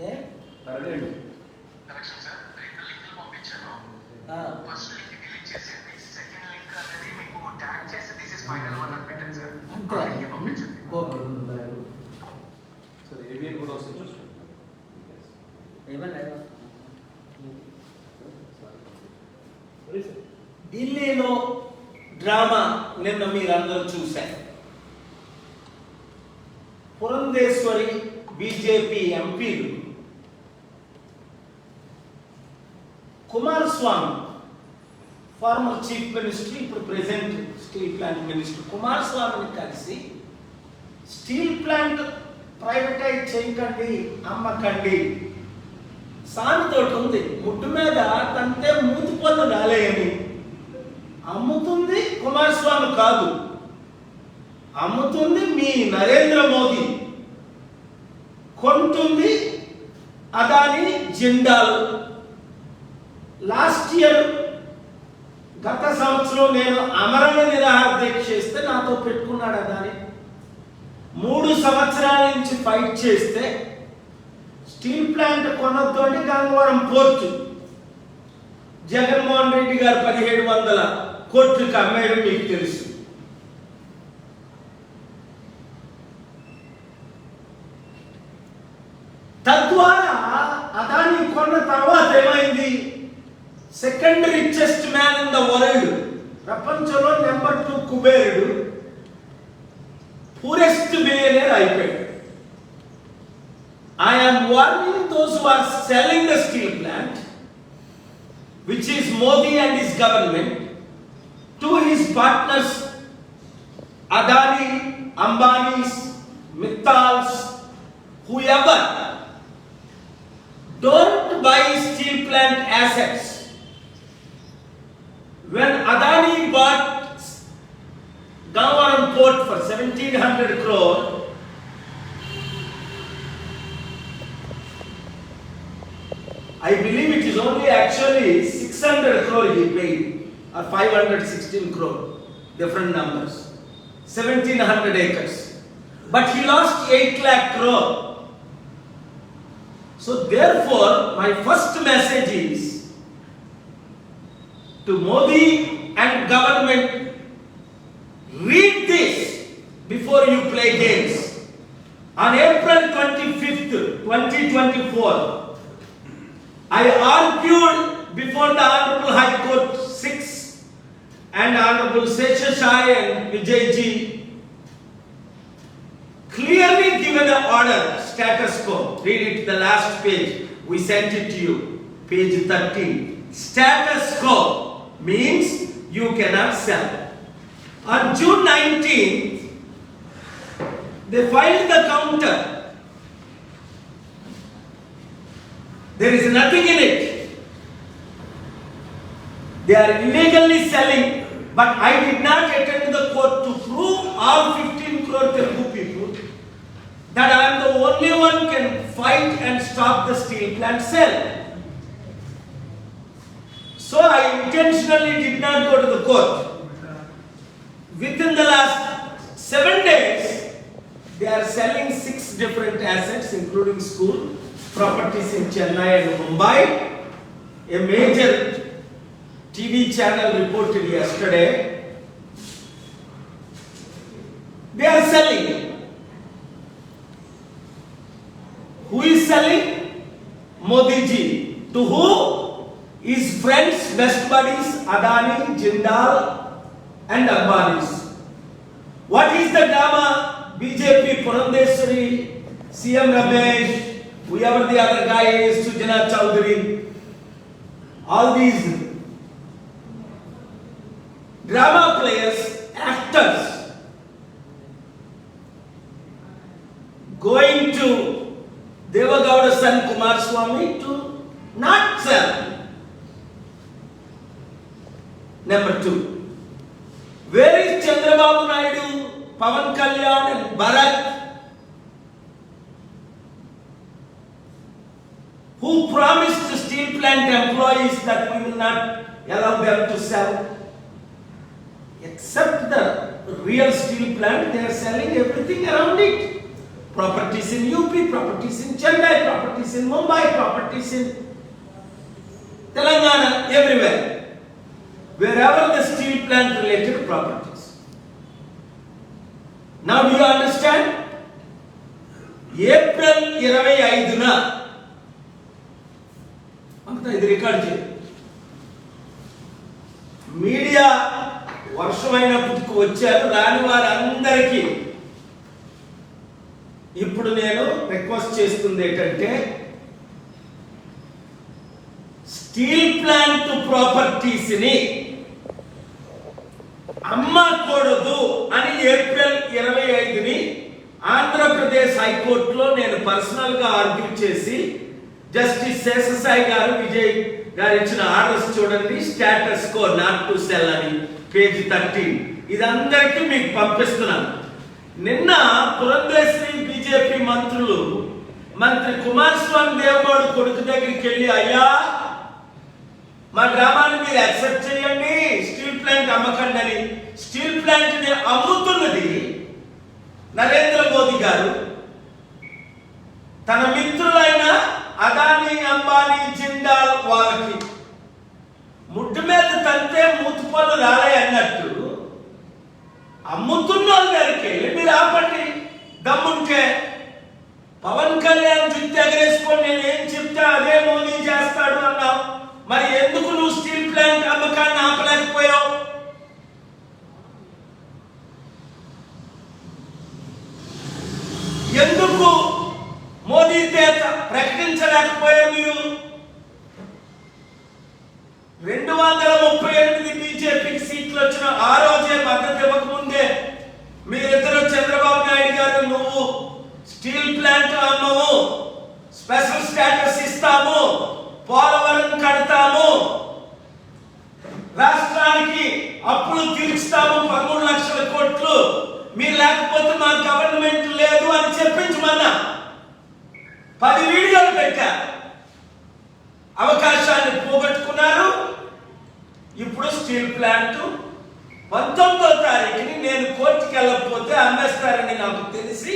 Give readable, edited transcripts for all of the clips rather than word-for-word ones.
ఏ అడగండి. Correction sir, రెండు లింకులు పంపించాను. ఫస్ట్ లింక్ డిలీట్ చేసేయండి, సెకండ్ లింక్ అనేది మీకు ట్యాగ్ చేసి దిస్ ఇస్ ఫైనల్ వన్ అని పెట్టండి సార్. అంతే. ఆ లింక్ పంపించండి. ఓకే. సరే ఏవియన్ కూడా వస్తుంది. ఏమన్నా ఢిల్లీలో డ్రామా నిన్న మీరందరూ చూశారు. పురంధేశ్వరి బీజేపీ ఎంపీలు కుమారస్వామి ఫార్మర్ చీఫ్ మినిస్టర్, ఇప్పుడు ప్రెసెంట్ స్టీల్ ప్లాంట్ మినిస్టర్ కుమారస్వామిని కలిసి స్టీల్ ప్లాంట్ ప్రైవేటైజ్ చేయకండి, అమ్మకండి, సానుతోటి ఉంది, ముట్టు మీద తంతే మూతి పళ్ళు రాలేయని. అమ్ముతుంది కుమారస్వామి కాదు, అమ్ముతుంది మీ నరేంద్ర మోదీ, కొంటుంది అదాని జిందాల్. లాస్ట్ ఇయర్ గత సంవత్సరం నేను అమరణ నిరాహార దీక్ష చేస్తే నాతో పెట్టుకున్నాడు అదాని. 3 సంవత్సరాల నుంచి ఫైట్ చేస్తే స్టీల్ ప్లాంట్ కొనొద్దు అంటే గంగవరం పోర్టు జగన్మోహన్ రెడ్డి గారు 1700 కోట్లకు అమ్మేయడం మీకు తెలుసు. తద్వారా అదాని కొన్న తర్వాత ఏమైంది? Second richest man in the world, ప్రపంచంలో నెంబర్ 2 కుబేరుడు, పూరెస్ట్ బిలియనర్ అయిపోయాడు. I am warning those who are selling the steel plant, which is Modi and his government, to his partners Adani, Ambanis, Mittals, whoever. Don't buy steel plant assets. When Adani bought Gangavaram port for 1700 crore, I believe it is only actually 600 crore he paid, or 516 crore, different numbers, 1700 acres. But he lost 8 lakh crore. So therefore, my first message is to Modi and government, read this before you play games. On April 25th, 2024, I argued before the Honorable High Court 6 and Honorable Seshasai and Vijayji, clearly given an order, status quo. Read it, the last page. We sent it to you, page 13. Status quo means you cannot sell. On June 19th, they filed the counter. There is nothing in it. They are illegally selling, but I did not attend the court to prove all 15 crore Telugu people that I am the only one can fight and stop the steel plant sale. So I intentionally did not go to the court. Within the last 7 days, they are selling 6 different assets, including school properties in Chennai and Mumbai. A major TV channel reported yesterday. They are selling. Who is selling? Modi ji. To who? His friends, best buddies, Adani, Jindal and Ambanis. What is the drama? BJP, Purandeshwari, CM Ramesh, whoever the other guy is, Sujana Chowdhury, all these drama players, actors, going to Devagowda's son Kumaraswamy to not sell. Number 2, where is Chandrababu Naidu, Pawan Kalyan and Bharat, who promised to steel plant employees that we will not allow them to sell? Except the real steel plant, they are selling everything around it. Properties in UP, properties in Chennai, properties in Mumbai, properties in Telangana, everywhere. Wherever the steel plant related properties. Now do you understand? April 25న అంతా ఇది record చేయండి. Media వర్షమైనప్పటికి వచ్చారు, రాని వారందరికీ ఇప్పుడు నేను request చేస్తుంది ఏంటంటే స్టీల్ ప్లాంట్ ప్రాపర్టీస్ ని అమ్మకూడదు అని ఏప్రిల్ 25ని ఆంధ్రప్రదేశ్ హైకోర్టులో నేను పర్సనల్ గా ఆర్గ్యూ చేసి జస్టిస్ శేషసాయి గారు, విజయ్ గారు ఇచ్చిన ఆర్డర్స్ చూడండి. Status quo not to cell అని పేజీ 13. ఇదందరికీ మీకు పంపిస్తున్నాను. నిన్న పురంధేశ్వరి బీజేపీ మంత్రి కుమారస్వామి దేవగౌడ కొడుకు దగ్గరికి వెళ్ళి, అయ్యా మా గ్రామాన్ని మీరు యాక్సెప్ట్ చేయండి, స్టీల్ ప్లాంట్ అమ్మకండి అని. స్టీల్ ప్లాంట్ ని అమ్ముతున్నది నరేంద్ర మోదీ గారు. తన మిత్రులైన అదానీ, అంబానీ, జిందాల్ వాళ్ళకి ముడ్డు మీద తంతే మూతుపళ్ళు రాలే అన్నట్టు అమ్ముతున్న వాళ్ళ దగ్గరికి వెళ్ళి మీరు ఆపండి. దమ్ముంటే పవన్ కళ్యాణ్ జుట్టు ఎగరేసుకొని నేను ఏం చెప్తే అదే మోదీ చేస్తాడు అన్నావు. మరి ఎందుకు నువ్వు స్టీల్ ప్లాంట్ అమ్మకాన్ని ఆపలేకపోయావు? ఎందుకు మోదీ తేత ప్రకటించలేకపోయారు? మీరు 238 బీజేపీకి సీట్లు వచ్చిన ఆ రోజే మద్దతు ఇవ్వకముందే మీరిద్దరు చంద్రబాబు నాయుడు గారు, నువ్వు స్టీల్ ప్లాంట్ అమ్మవు, స్పెషల్ స్టేటస్ ఇస్తాము, పోలవరం కడతాము, రాష్ట్రానికి అప్పులు తీర్చుతాము 13 లక్షల కోట్లు, మీరు లేకపోతే మా గవర్నమెంట్ లేదు అని చెప్పించమన్నా 10 వీడియోలు పెట్టా. అవకాశాన్ని పోగొట్టుకున్నారు. ఇప్పుడు స్టీల్ ప్లాంట్ 19వ తారీఖుని నేను కోర్టుకి వెళ్ళకపోతే అమ్మేస్తారని నాకు తెలిసి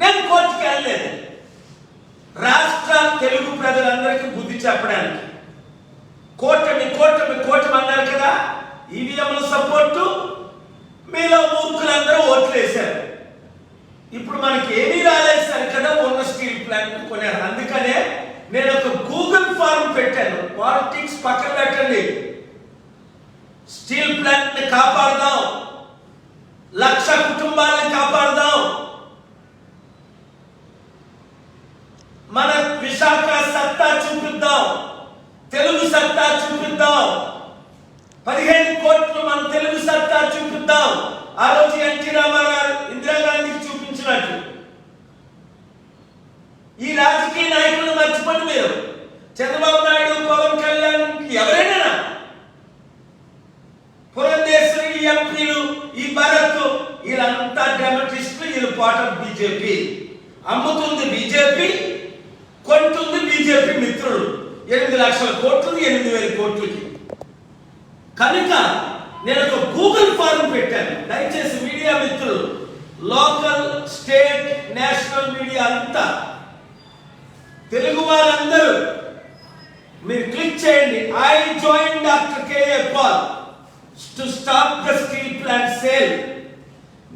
నేను కోర్టుకి వెళ్ళలేదు. రాష్ట్ర తెలుగు ప్రజలందరికీ బుద్ధి చెప్పడానికి కోటమి అన్నారు కదా, ఈవీఎంల సపోర్టు, మీలో మూర్ఖులందరూ ఓట్లు వేశారు. ఇప్పుడు మనకి ఏమీ రాలేదు కదా, ఉన్న స్టీల్ ప్లాంట్ కొనారు. అందుకనే నేను ఒక గూగుల్ ఫార్మ్ పెట్టాను. పాలిటిక్స్ పక్కన పెట్టండి, స్టీల్ ప్లాంట్ ని కాపాడదాం, 1,00,000 కుటుంబాలను కాపాడదాం, మన విశాఖ సత్తా చూపిద్దాం, తెలుగు సత్తా చూపిద్దాం, 15 కోట్లు మన తెలుగు సత్తా చూపిద్దాం. ఆ రోజు ఎన్టీ రామారావు ఇందిరాగాంధీకి చూపించినట్టు. ఈ రాజకీయ నాయకులను మర్చిపోండి మీరు. చంద్రబాబు నాయుడు, పవన్ కళ్యాణ్, ఎవరైనా పురంధేశ్వరి, ఎంపీలు, ఈ భరత్, వీళ్ళంతా డెమోక్రటిస్టులు. వీళ్ళు పార్ట్ ఆఫ్ బీజేపీ. అమ్ముతుంది బీజేపీ, కొంటుంది బీజేపీ మిత్రులు. 8 లక్షల కోట్లు, 8,000 కోట్లకి. కనుక నేను ఒక గూగుల్ ఫారం పెట్టాను. దయచేసి మీడియా మిత్రులు, లోకల్, స్టేట్, నేషనల్ మీడియా అంతా, తెలుగు వారందరూ మీరు క్లిక్ చేయండి. I join doctor KA Paul to stop the steel plant sale.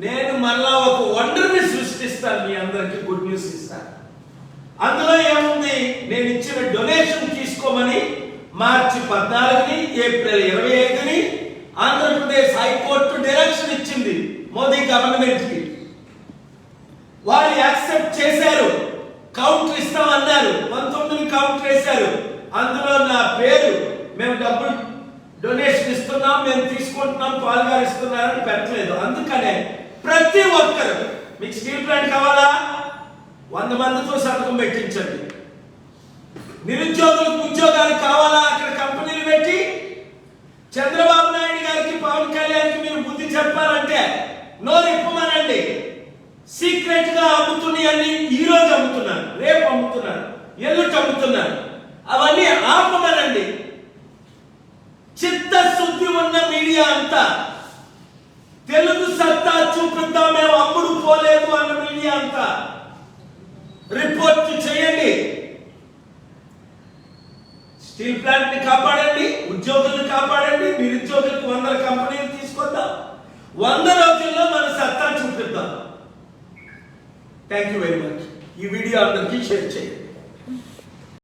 నేను మళ్ళా ఒక వండర్ని సృష్టిస్తాను, మీ అందరికి గుడ్ న్యూస్ ఇస్తాను. అందులో ఏముంది? నేను ఇచ్చిన డొనేషన్ తీసుకోమని మార్చి 14ని, ఏప్రిల్ 25ని ఆంధ్రప్రదేశ్ హైకోర్టు డైరెక్షన్ ఇచ్చింది మోదీ గవర్నమెంట్ కి. వాళ్ళు యాక్సెప్ట్ చేశారు, కౌంటర్ ఇస్తామన్నారు. 19ని కౌంటర్ వేశారు. అందులో నా పేరు, మేము డబ్బులు డొనేషన్ ఇస్తున్నాం, మేము తీసుకుంటున్నాం, పాల్గారు ఇస్తున్నారని పెట్టలేదు. అందుకనే ప్రతి ఒక్కరు, మీకు స్టీల్ ప్లాంట్ కావాలా 100 మందితో సంతకం పెట్టించండి. నిరుద్యోగులకు ఉద్యోగాలు కావాలా, అక్కడ కంపెనీలు పెట్టి చంద్రబాబు నాయుడు గారికి, పవన్ కళ్యాణ్కి మీరు బుద్ధి చెప్పాలంటే నోరు ఇప్పమనండి. సీక్రెట్ గా అమ్ముతున్నాయని ఈ రోజు అమ్ముతున్నారు, రేపు అమ్ముతున్నారు, ఎల్లుండి అమ్ముతున్నారు. అవన్నీ ఆపమనండి. చిత్తశుద్ధి ఉన్న మీడియా అంతా తెలుగు సత్తా చూపిద్దాం, మేము అమ్ముడు పోలేదు అన్న మీడియా అంతా రిపోర్ట్ చేయండి. స్టీల్ ప్లాంట్ ని కాపాడండి, ఉద్యోగులను కాపాడండి, నిరుద్యోగులకు 100 కంపెనీలు తీసుకొద్దాం, 100 రోజుల్లో మన సత్తా చూపిద్దాం. Thank you very much. ఈ వీడియో అందరికీ షేర్ చేయండి.